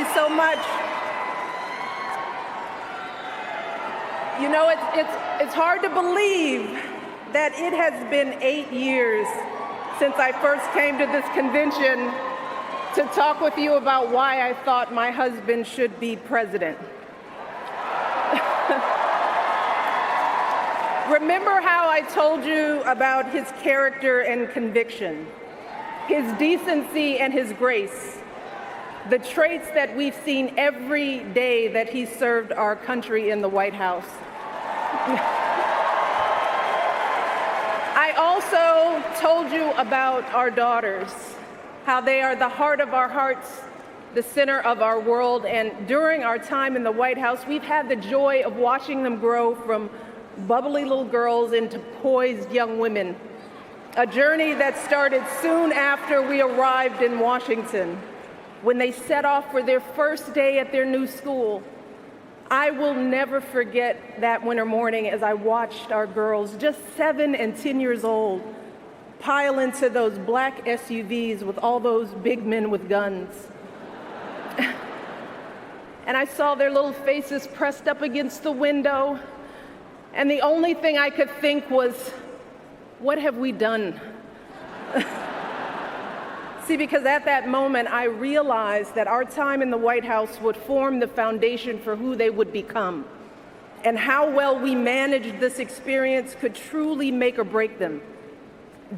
you so much. You know, it's hard to believe that it has been 8 years since I first came to this convention to talk with you about why I thought my husband should be president. Remember how I told you about his character and conviction, his decency and his grace, the traits that we've seen every day that he served our country in the White House. I also told you about our daughters, how they are the heart of our hearts, the center of our world, and during our time in the White House, we've had the joy of watching them grow from bubbly little girls into poised young women, a journey that started soon after we arrived in Washington, when they set off for their first day at their new school. I will never forget that winter morning as I watched our girls, just 7 and 10 years old, pile into those black SUVs with all those big men with guns. And I saw their little faces pressed up against the window, and the only thing I could think was, what have we done? See, because at that moment, I realized that our time in the White House would form the foundation for who they would become, and how well we managed this experience could truly make or break them.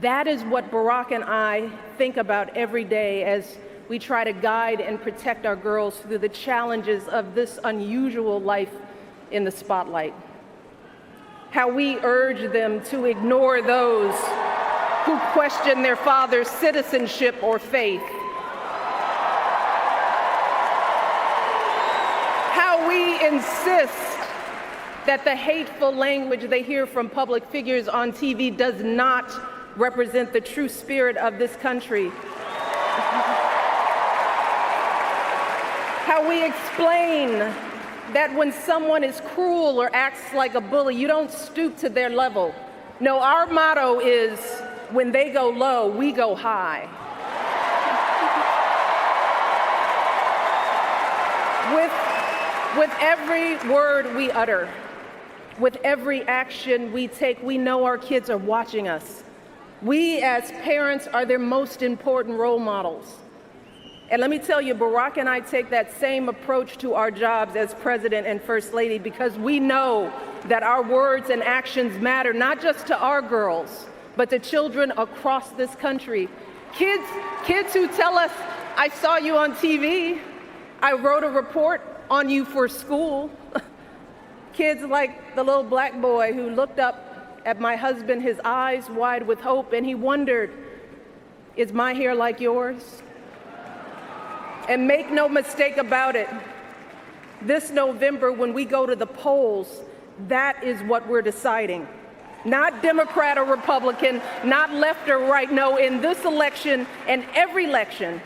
That is what Barack and I think about every day as we try to guide and protect our girls through the challenges of this unusual life in the spotlight. How we urge them to ignore those who question their father's citizenship or faith. How we insist that the hateful language they hear from public figures on TV does not represent the true spirit of this country. How we explain that when someone is cruel or acts like a bully, you don't stoop to their level. No, our motto is, when they go low, we go high. With every word we utter, with every action we take, we know our kids are watching us. We as parents are their most important role models. And let me tell you, Barack and I take that same approach to our jobs as President and First Lady, because we know that our words and actions matter, not just to our girls, but to children across this country. Kids who tell us, I saw you on TV, I wrote a report on you for school. Kids like the little black boy who looked up at my husband, his eyes wide with hope, and he wondered, is my hair like yours? And make no mistake about it, this November when we go to the polls, that is what we're deciding. Not Democrat or Republican, not left or right. No, in this election and every election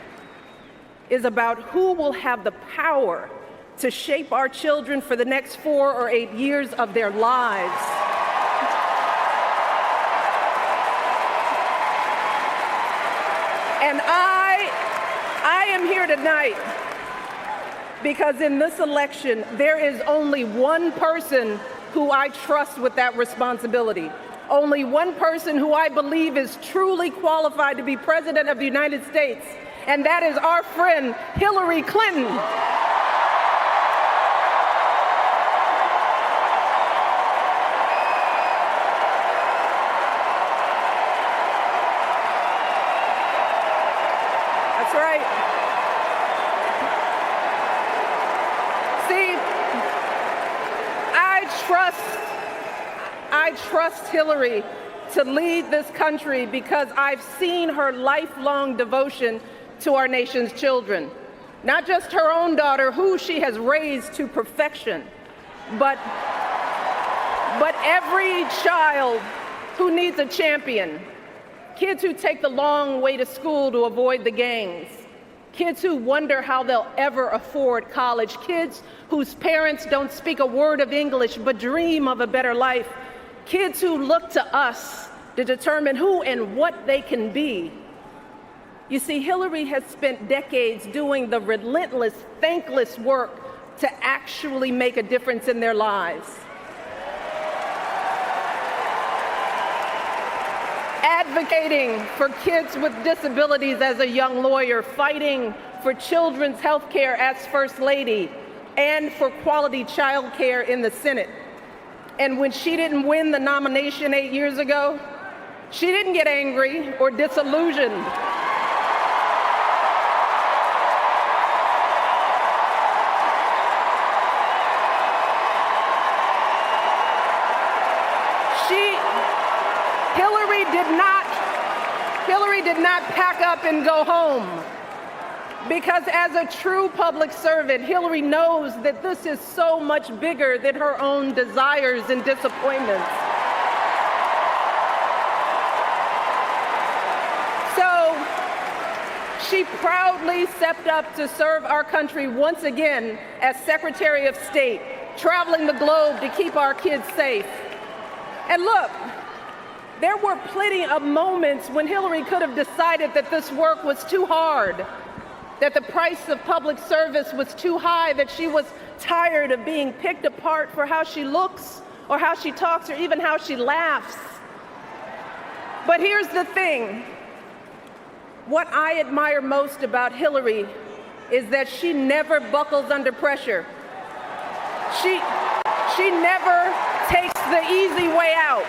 is about who will have the power to shape our children for the next 4 or 8 years of their lives. And I am here tonight because in this election, there is only one person who I trust with that responsibility. Only one person who I believe is truly qualified to be President of the United States, and that is our friend, Hillary Clinton. That's right. See, I trust Hillary to lead this country because I've seen her lifelong devotion to our nation's children. Not just her own daughter, who she has raised to perfection, but every child who needs a champion. Kids who take the long way to school to avoid the gangs. Kids who wonder how they'll ever afford college. Kids whose parents don't speak a word of English but dream of a better life. Kids who look to us to determine who and what they can be. You see, Hillary has spent decades doing the relentless, thankless work to actually make a difference in their lives. Advocating for kids with disabilities as a young lawyer, fighting for children's health care as First Lady, and for quality child care in the Senate. And when she didn't win the nomination 8 years ago, she didn't get angry or disillusioned. Hillary did not pack up and go home, because as a true public servant, Hillary knows that this is so much bigger than her own desires and disappointments. So she proudly stepped up to serve our country once again as Secretary of State, traveling the globe to keep our kids safe. And look, there were plenty of moments when Hillary could have decided that this work was too hard, that the price of public service was too high, that she was tired of being picked apart for how she looks or how she talks or even how she laughs. But here's the thing. What I admire most about Hillary is that she never buckles under pressure. She never takes the easy way out.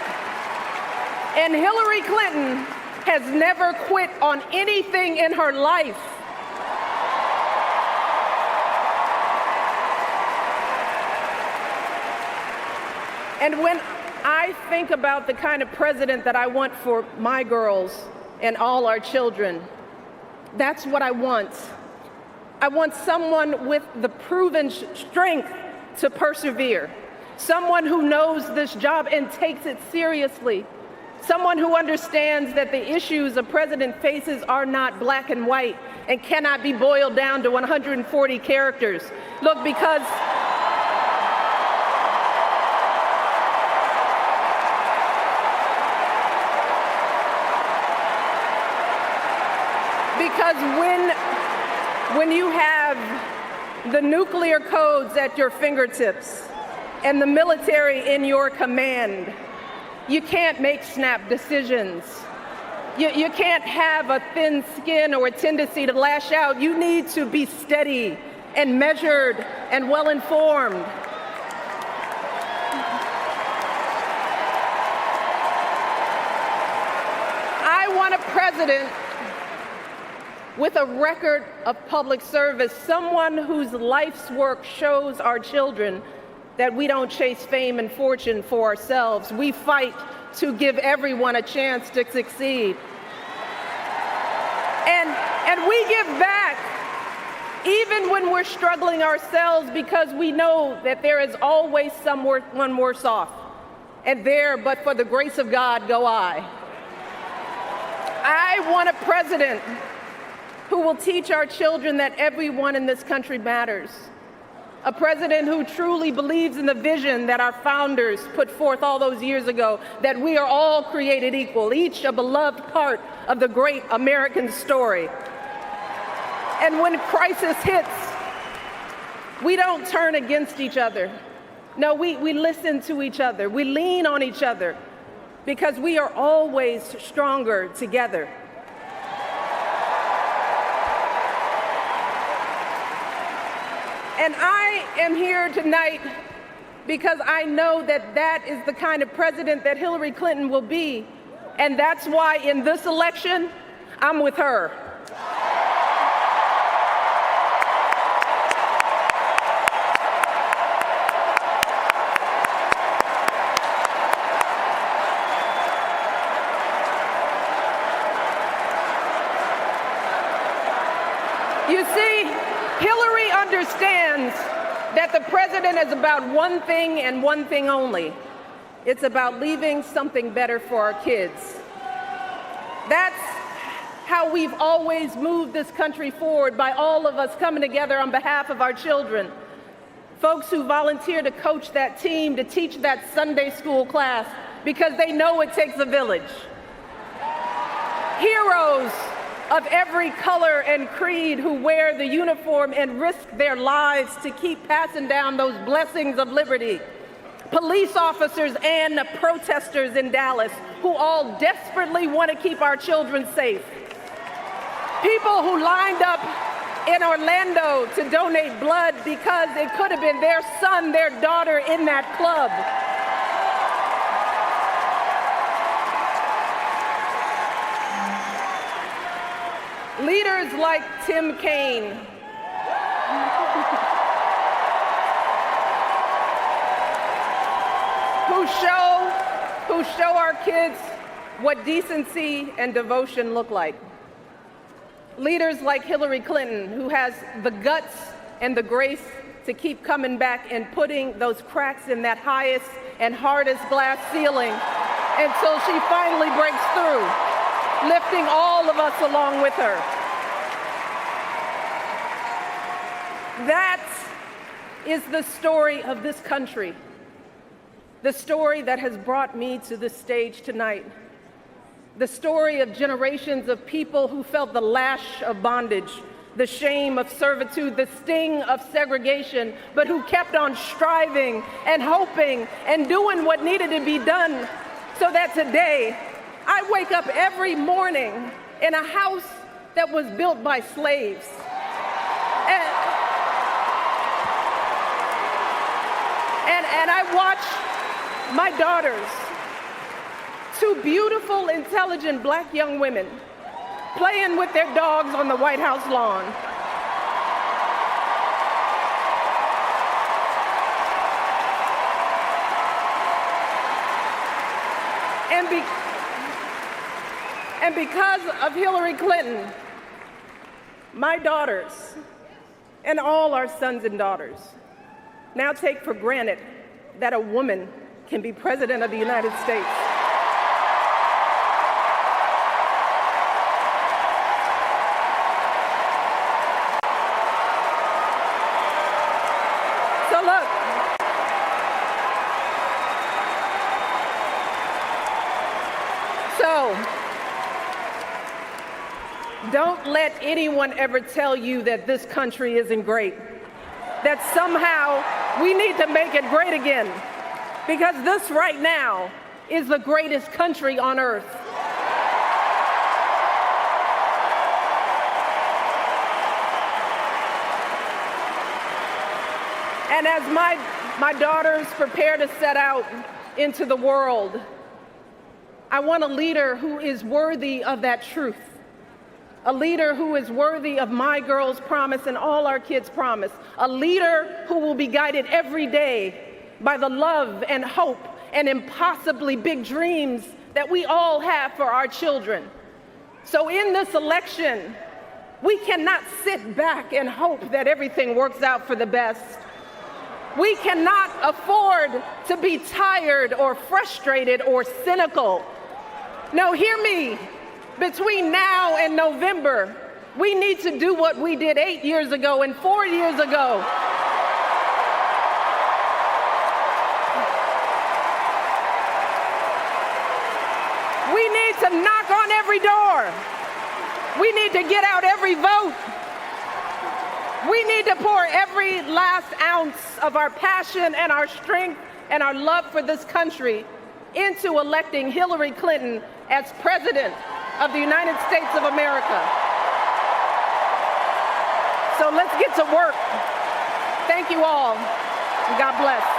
And Hillary Clinton has never quit on anything in her life. And when I think about the kind of president that I want for my girls and all our children, that's what I want. I want someone with the proven strength to persevere, someone who knows this job and takes it seriously, someone who understands that the issues a president faces are not black and white and cannot be boiled down to 140 characters. Look, because when you have the nuclear codes at your fingertips and the military in your command, you can't make snap decisions. You can't have a thin skin or a tendency to lash out. You need to be steady and measured and well-informed. I want a president with a record of public service, someone whose life's work shows our children that we don't chase fame and fortune for ourselves. We fight to give everyone a chance to succeed. And we give back even when we're struggling ourselves, because we know that there is always someone worse off. And there, but for the grace of God, go I. I want a president who will teach our children that everyone in this country matters. A president who truly believes in the vision that our founders put forth all those years ago, that we are all created equal, each a beloved part of the great American story. And when crisis hits, we don't turn against each other. No, we listen to each other. We lean on each other, because we are always stronger together. And I am here tonight because I know that that is the kind of president that Hillary Clinton will be. And that's why in this election, I'm with her. You see, Hillary understands that the president is about one thing and one thing only. It's about leaving something better for our kids. That's how we've always moved this country forward, by all of us coming together on behalf of our children. Folks who volunteer to coach that team, to teach that Sunday school class, because they know it takes a village. Heroes of every color and creed who wear the uniform and risk their lives to keep passing down those blessings of liberty. Police officers and protesters in Dallas who all desperately want to keep our children safe. People who lined up in Orlando to donate blood because it could have been their son, their daughter in that club. Leaders like Tim Kaine, who show our kids what decency and devotion look like. Leaders like Hillary Clinton, who has the guts and the grace to keep coming back and putting those cracks in that highest and hardest glass ceiling until she finally breaks through, lifting all of us along with her. That is the story of this country, the story that has brought me to this stage tonight, the story of generations of people who felt the lash of bondage, the shame of servitude, the sting of segregation, but who kept on striving and hoping and doing what needed to be done so that today I wake up every morning in a house that was built by slaves. And I watch my daughters, two beautiful, intelligent black young women, playing with their dogs on the White House lawn. And because of Hillary Clinton, my daughters and all our sons and daughters now take for granted that a woman can be president of the United States. So look, don't let anyone ever tell you that this country isn't great, that somehow we need to make it great again, because this right now is the greatest country on earth. And as my daughters prepare to set out into the world, I want a leader who is worthy of that truth. A leader who is worthy of my girls' promise and all our kids' promise. A leader who will be guided every day by the love and hope and impossibly big dreams that we all have for our children. So in this election, we cannot sit back and hope that everything works out for the best. We cannot afford to be tired or frustrated or cynical. No, hear me. Between now and November, we need to do what we did 8 years ago and 4 years ago. We need to knock on every door. We need to get out every vote. We need to pour every last ounce of our passion and our strength and our love for this country into electing Hillary Clinton as president of the United States of America. So let's get to work. Thank you all, and God bless.